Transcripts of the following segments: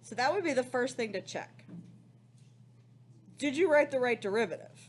So that would be the first thing to check. Did you write the right derivative?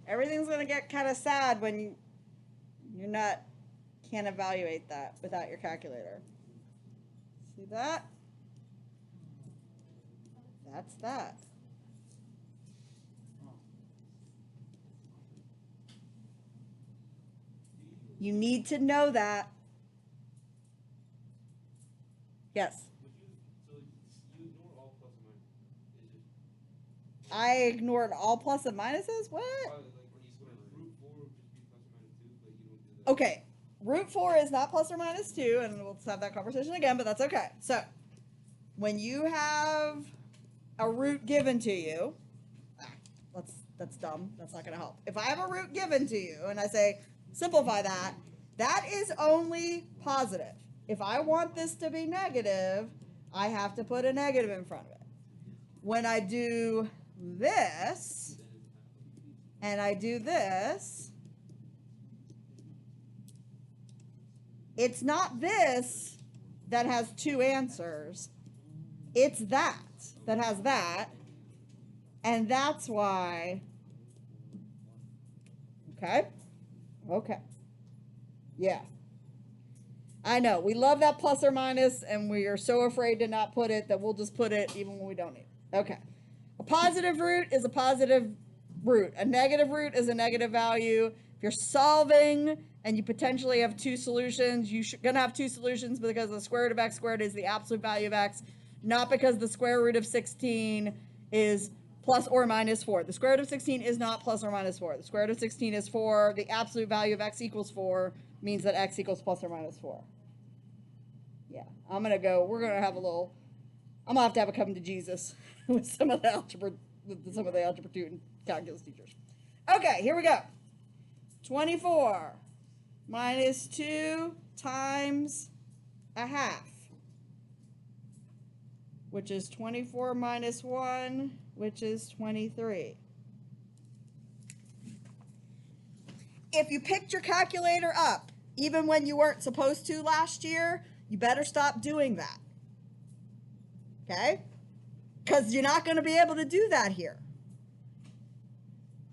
Everything's going to get kind of sad when you're not, can't evaluate that without your calculator. See that? That's that. You need to know that. Yes. I ignored all plus and minuses? What? Okay. Root 4 is not plus or minus 2, and we'll have that conversation again, but that's okay. So, when you have a root given to you, that's dumb. That's not going to help. If I have a root given to you and I say, simplify that, that is only positive. If I want this to be negative, I have to put a negative in front of it. When I do this, and I do this, it's not this that has two answers. It's that has that. And that's why, okay? Okay. Yeah. I know. We love that plus or minus, and we are so afraid to not put it that we'll just put it even when we don't need it. Okay. A positive root is a positive root. A negative root is a negative value. If you're solving and you potentially have two solutions, you're going to have two solutions because the square root of x squared is the absolute value of x, not because the square root of 16 is plus or minus 4. The square root of 16 is not plus or minus 4. The square root of 16 is 4. The absolute value of x equals 4 means that x equals plus or minus 4. Yeah, we're going to have a little, I'm going to have a come to Jesus with some of the algebra 2 and calculus teachers. Okay, here we go. 24 minus 2 times a half, which is 24 minus 1, which is 23. If you picked your calculator up, even when you weren't supposed to last year, you better stop doing that. Okay? Because you're not going to be able to do that here.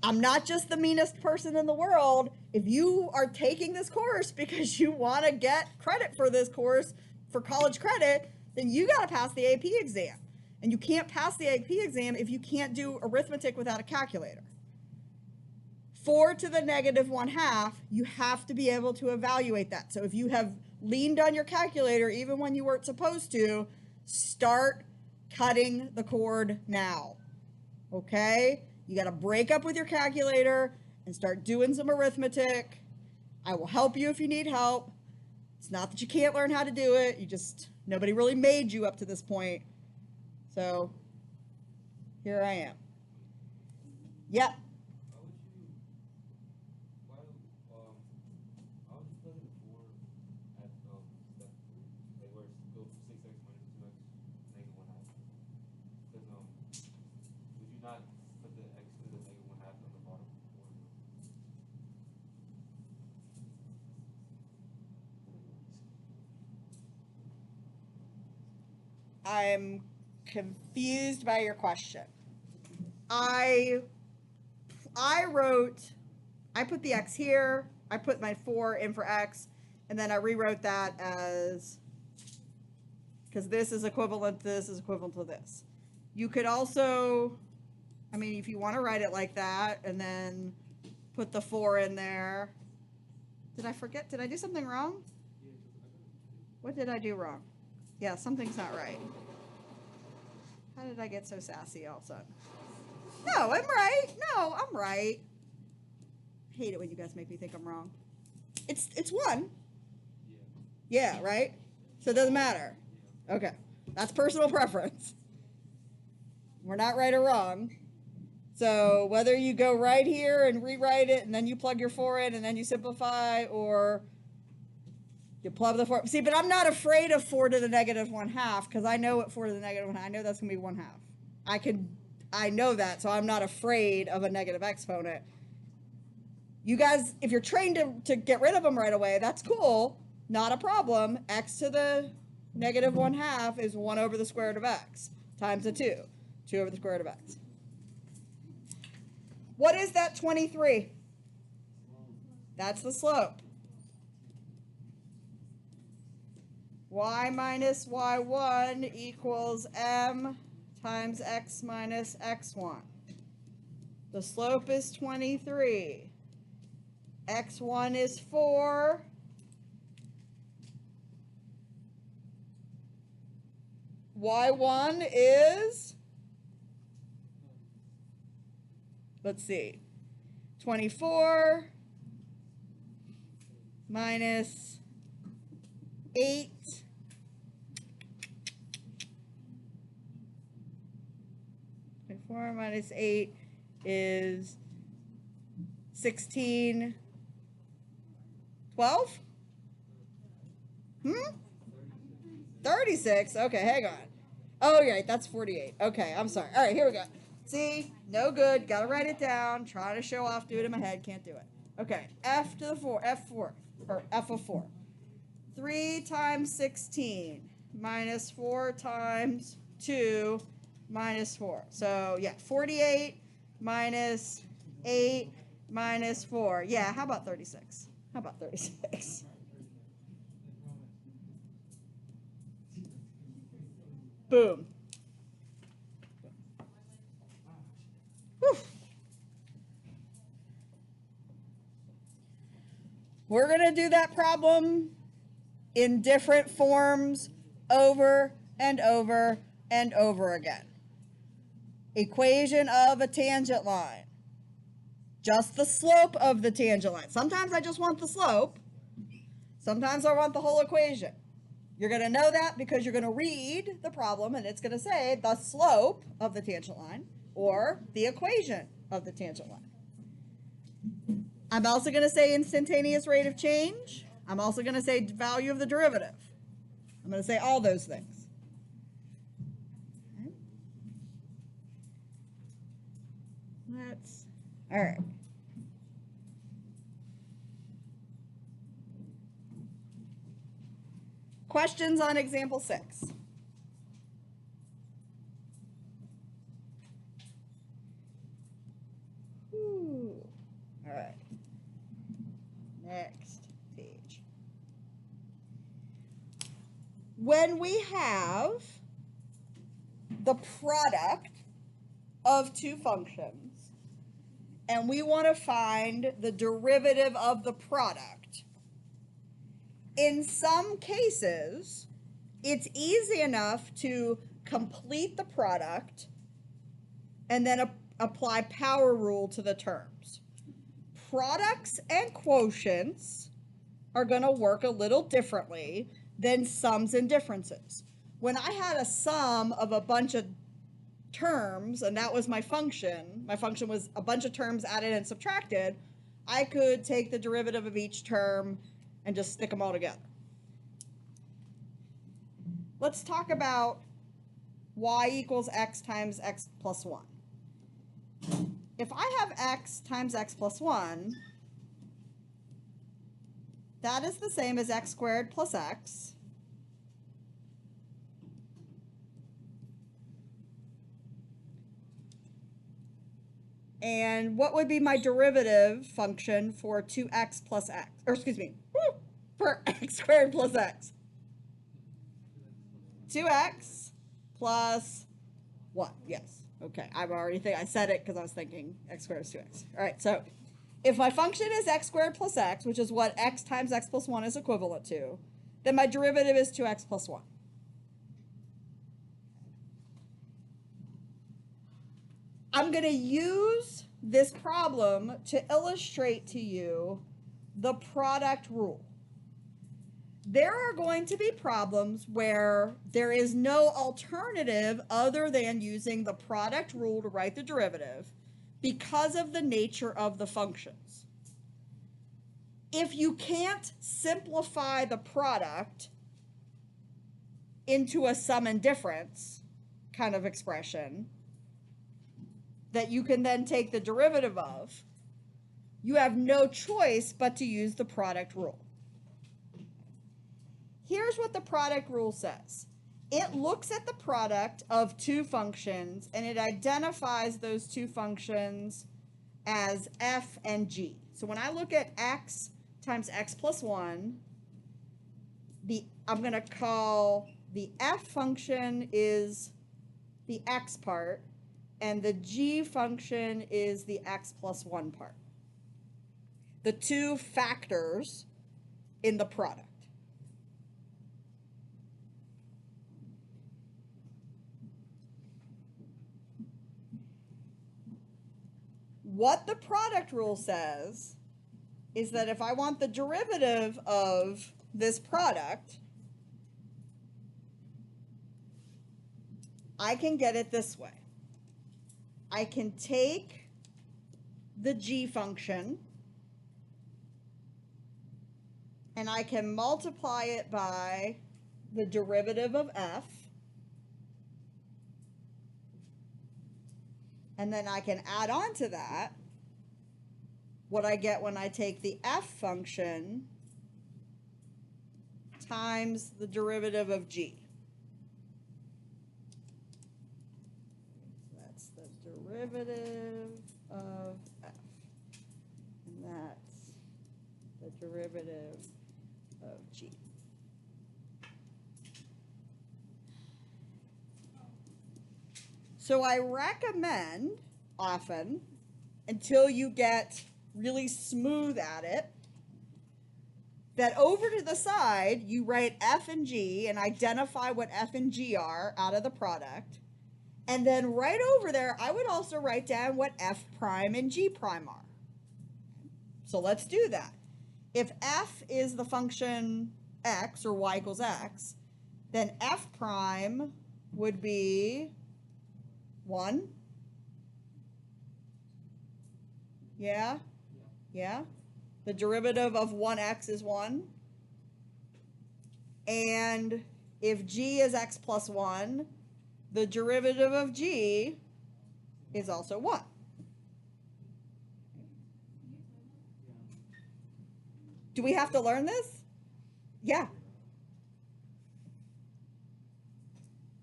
I'm not just the meanest person in the world. If you are taking this course because you want to get credit for this course for college credit, then you got to pass the AP exam. And you can't pass the AP exam if you can't do arithmetic without a calculator. 4 to the negative 1/2, you have to be able to evaluate that. So if you have leaned on your calculator even when you weren't supposed to, start cutting the cord now. Okay? You got to break up with your calculator and start doing some arithmetic. I will help you if you need help. It's not that you can't learn how to do it. Nobody really made you up to this point. So, here I am. Yep. I'm confused by your question. I put the x here, I put my 4 in for x, and then I rewrote that as, because this is equivalent to this is equivalent to this. You could also, if you want to write it like that, and then put the 4 in there. Did I forget? Did I do something wrong? What did I do wrong? Yeah, something's not right. How did I get so sassy all of a sudden? No, I'm right. No, I'm right. I hate it when you guys make me think I'm wrong. It's 1. Yeah, right? So it doesn't matter. Okay. That's personal preference. We're not right or wrong. So whether you go right here and rewrite it and then you plug your 4 in and then you simplify, or you plug the 4. See, but I'm not afraid of 4 to the negative 1/2 because I know what 4 to the negative 1/2. I know that's going to be 1/2. I know that, so I'm not afraid of a negative exponent. You guys, if you're trained to get rid of them right away, that's cool. Not a problem. X to the negative 1/2 is 1 over the square root of x times a 2. 2 over the square root of x. What is that 23? That's the slope. Y minus y1 equals m times x minus x1. The slope is 23. x1 is 4. y1 is, let's see, 24 minus 8 24 minus 8 is 16 12 36. Okay, hang on. Oh yeah, that's 48. Okay, I'm sorry. All right, here we go. See, no good. Gotta write it down. Try to show off, do it in my head, can't do it. Okay, f to the 4, f4, or f of 4. 3 times 16 minus 4 times 2 minus 4. So yeah, 48 minus 8 minus 4. Yeah, how about 36? How about 36? Boom. Whew. We're going to do that problem in different forms over and over and over again. Equation of a tangent line. Just the slope of the tangent line. Sometimes I just want the slope. Sometimes I want the whole equation. You're going to know that because you're going to read the problem and it's going to say the slope of the tangent line or the equation of the tangent line. I'm also going to say instantaneous rate of change. I'm also going to say value of the derivative. I'm going to say all those things. All right. Questions on example 6? Ooh. All right. Next page. When we have the product of two functions and we want to find the derivative of the product, in some cases, it's easy enough to complete the product and then apply power rule to the terms. Products and quotients are going to work a little differently than sums and differences. When I had a sum of a bunch of terms and that was my function was a bunch of terms added and subtracted, I could take the derivative of each term and just stick them all together. Let's talk about y equals x times x plus 1. If I have x times x plus 1, that is the same as x squared plus x. And what would be my derivative function for 2x plus x? Or excuse me, for x squared plus x? 2x plus 1. Yes. Okay. I said it because I was thinking x squared is 2x. All right. So if my function is x squared plus x, which is what x times x plus 1 is equivalent to, then my derivative is 2x plus 1. I'm going to use this problem to illustrate to you the product rule. there are going to be problems where there is no alternative other than using the product rule to write the derivative because of the nature of the functions. If you can't simplify the product into a sum and difference kind of expression that you can then take the derivative of, you have no choice but to use the product rule. Here's what the product rule says. It looks at the product of two functions and it identifies those two functions as f and g. So when I look at x times x plus 1, I'm going to call the f function is the x part and the g function is the x plus 1 part. The two factors in the product. What the product rule says is that if I want the derivative of this product, I can get it this way. I can take the g function and I can multiply it by the derivative of f, and then I can add on to that what I get when I take the f function times the derivative of g. That's the derivative of f, and that's the derivative of g. So I recommend often, until you get really smooth at it, that over to the side you write f and g and identify what f and g are out of the product. And then right over there, I would also write down what f prime and g prime are. So let's do that. If f is the function x, or y equals x, then f prime would be 1. Yeah? Yeah? The derivative of 1x is 1. And if g is x plus 1, the derivative of g is also 1. Do we have to learn this? Yeah.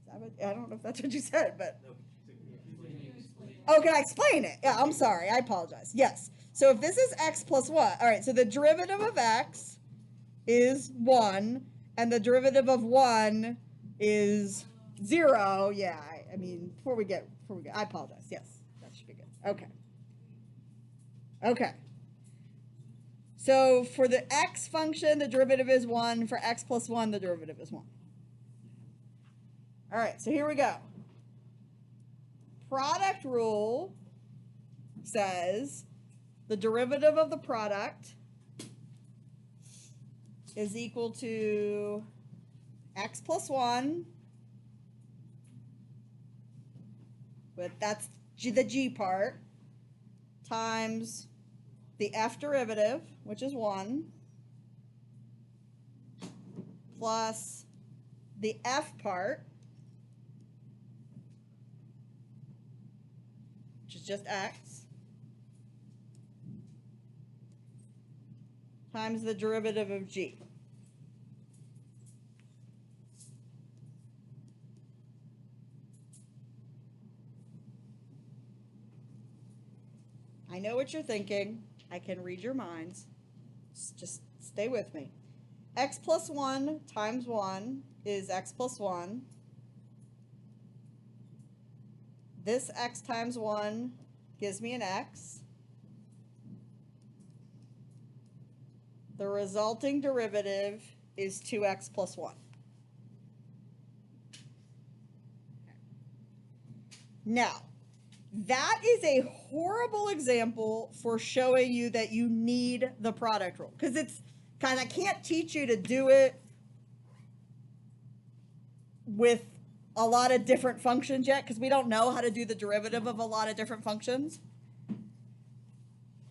I don't know if that's what you said, but. Oh, can I explain it? Yeah, I'm sorry. I apologize. Yes. So if this is x plus 1, all right, so the derivative of x is 1, and the derivative of 1 is 0. Yeah, I mean, before we get, I apologize. Yes, that should be good. Okay. Okay. So for the x function, the derivative is 1. For x plus 1, the derivative is 1. All right, so here we go. Product rule says the derivative of the product is equal to x plus 1, with that's the g part, times the f derivative, which is 1, plus the f part, which is just x, times the derivative of g. I know what you're thinking. I can read your minds. Just stay with me. X plus 1 times 1 is x plus 1. This x times 1 gives me an x. The resulting derivative is 2x plus 1. Now, that is a horrible example for showing you that you need the product rule, because it's kind of, I can't teach you to do it with a lot of different functions yet because we don't know how to do the derivative of a lot of different functions.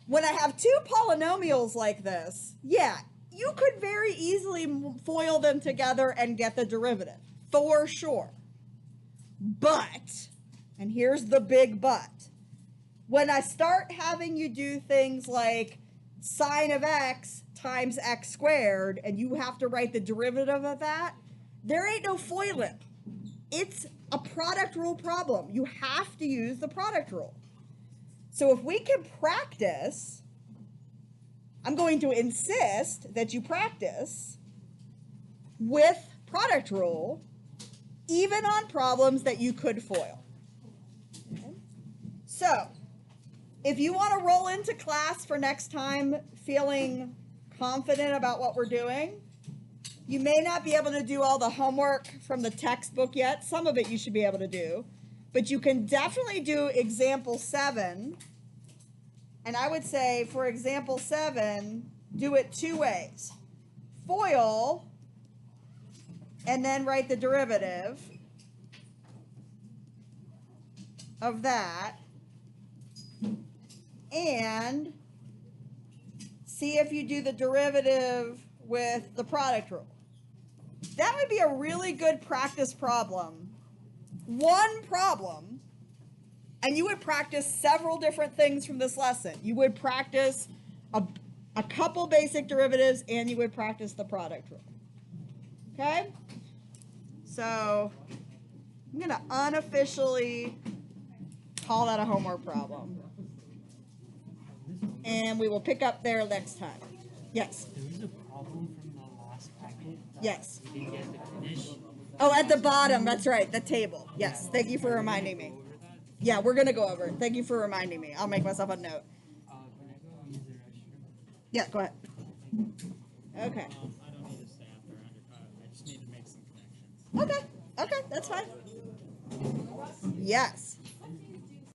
When I have two polynomials like this, yeah, you could very easily FOIL them together and get the derivative, for sure. But, and here's the big but, when I start having you do things like sine of x times x squared, and you have to write the derivative of that, there ain't no FOILing. It's a product rule problem. You have to use the product rule. So if we can practice, I'm going to insist that you practice with product rule, even on problems that you could FOIL. Okay. So if you want to roll into class for next time feeling confident about what we're doing, you may not be able to do all the homework from the textbook yet. Some of it you should be able to do. But you can definitely do example 7. And I would say for example 7, do it 2 ways. FOIL, and then write the derivative of that. And see if you do the derivative with the product rule. That would be a really good practice problem. One problem, and you would practice several different things from this lesson. You would practice a couple basic derivatives, and you would practice the product rule. Okay? So I'm going to unofficially call that a homework problem. And we will pick up there next time. Yes? There was a problem from the last packet. Yes. We didn't get to finish. Oh, at the bottom, that's right, the table. Yes, thank you for reminding me. Yeah, we're going to go over it. Thank you for reminding me. I'll make myself a note. Can I go use the restroom? Yeah, go ahead. Okay. I don't need to stay after 105. I just need to make some connections. Okay, that's fine. Yes.